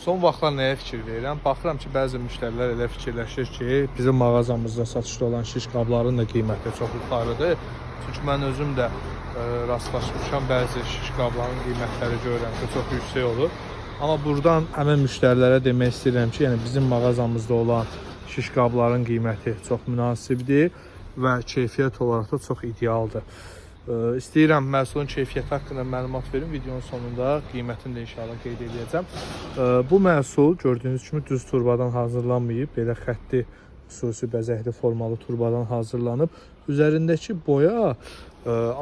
Son vaxtlar nəyə fikir verirəm? Baxıram ki, bəzi müştərilər elə fikirləşir ki, bizim mağazamızda satışda olan şiş qabların da qiyməti çox yuxarıdır. Çünki mən özüm də rastlaşmışam, bəzi şiş qabların qiymətləri görürəm ki, çox yüksək olur. Amma buradan həmin müştərilərə demək istəyirəm ki, yəni bizim mağazamızda olan şiş qabların qiyməti çox münasibdir və keyfiyyət olaraq da çox idealdır. İstəyirəm məhsulun keyfiyyəti haqqında məlumat verim. Videonun sonunda qiymətini də inşallah qeyd edəcəm. Bu məhsul gördüyünüz kimi düz turbadan hazırlanmayıb. Belə xətti, xüsusi bəzəkli formalı turbadan hazırlanıb. Üzərindəki boya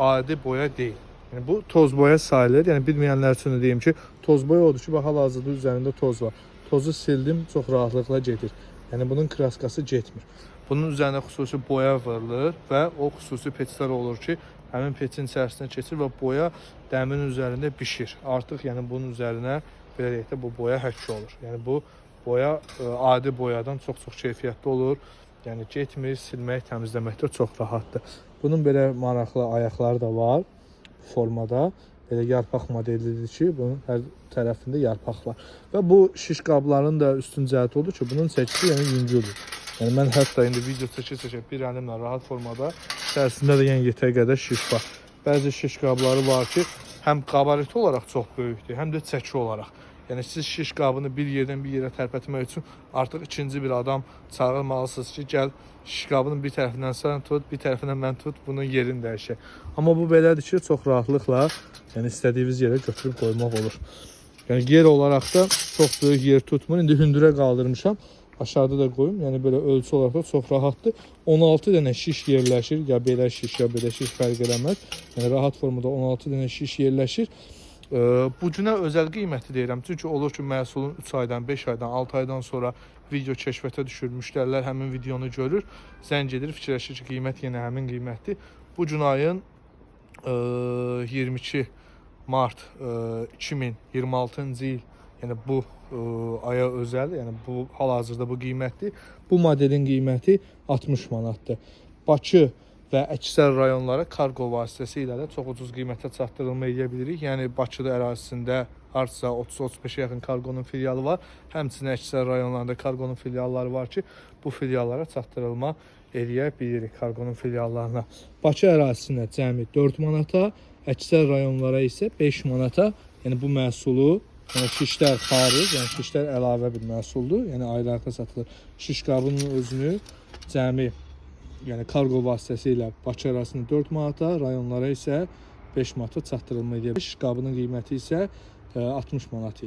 adi boya deyil. Yəni, bu toz boya sayılır. Yəni bilməyənlər üçün deyim ki, toz boya odur ki, hal-hazırda üzərində toz var. Tozu sildim, çox rahatlıqla gedir. Yəni bunun kraskası getmir. Bunun üzərinə xüsusi boya vurulur və o xüsusi peçlər olur ki, həmin peçin içərisinə keçir və boya dəmirin üzərində bişir. Artıq yəni bunun üzərinə belə deyək də bu boya həkk olur. Yəni bu boya adi boyadan çox-çox keyfiyyətli olur. Yəni getmir, silmək, təmizləməkdə çox rahatdır. Bunun belə maraqlı ayaqları da var formada. Belə yarpaq modelidir ki, bunun hər tərəfində yarpaq var. Və bu şiş qabların da üstün cəhəti odur ki, bunun çəkisi yəni yüngüldür. Yəni mən hətta indi video çəkə-çəkə bir əlimlə rahat formada içərisində də yəni yetər qədər şiş var. Bəzi şiş qabları var ki, həm qabariti olaraq çox böyükdür, həm də çəki olaraq. Yəni siz şiş qabını bir yerdən bir yerə tərpətmək üçün artıq ikinci bir adam çağırmalısınız ki, gəl şiş qabının bir tərəfindən sən tut, bir tərəfindən mən tut, bunun yerini dəyişək. Amma bu belədir ki, çox rahatlıqla yəni istədiyiniz yerə götürüb qoymaq olur. Yəni yer olaraq da çox böyük yer tutmur. İndi hündürə qaldırmışam. Aşağıda da qoyum. Yəni belə ölçü olaraq da çox rahatdır. 16 dənə şiş yerləşir. Ya belə şiş, ya belə şiş fərq eləməz. Yəni rahat formada 16 dənə şiş yerləşir. Bu günə özəl qiyməti deyirəm. Çünki olur ki, məhsulun 3 aydan, 5 aydan, 6 aydan sonra video kəşfətə düşür. Müştərilər həmin videonu görür. Zəng edir, fikirləşir ki, qiymət yenə həmin qiymətdir. Bu gün ayın 22 mart 2026-cı il, yəni bu aya özəl, yəni bu hal-hazırda bu qiymətdir. Bu modelin qiyməti 60 manatdır. Bakı və əksər rayonlara kargo vasitəsilə də çox ucuz qiymətə çatdırılma edə bilirik. Yəni Bakıda ərazisində hardasa 30-35-ə yaxın kargonun filialı var. Həmçinin əksər rayonlarda kargonun filialları var ki, bu filiallara çatdırılma edə bilirik kargonun filiallarına. Bakı ərazisində cəmi 4 manata, əksər rayonlara isə 5 manata, yəni bu məhsulu, yəni şişlər xaric, yəni şişlər əlavə bir məhsuldur, yəni aylarda satılır. Şiş qabının özünü cəmi, yəni kargo vasitəsilə Bakı ərazisində 4 manata, rayonlara isə 5 manata çatdırılma edir. Şiş qabının qiyməti isə 60 manat.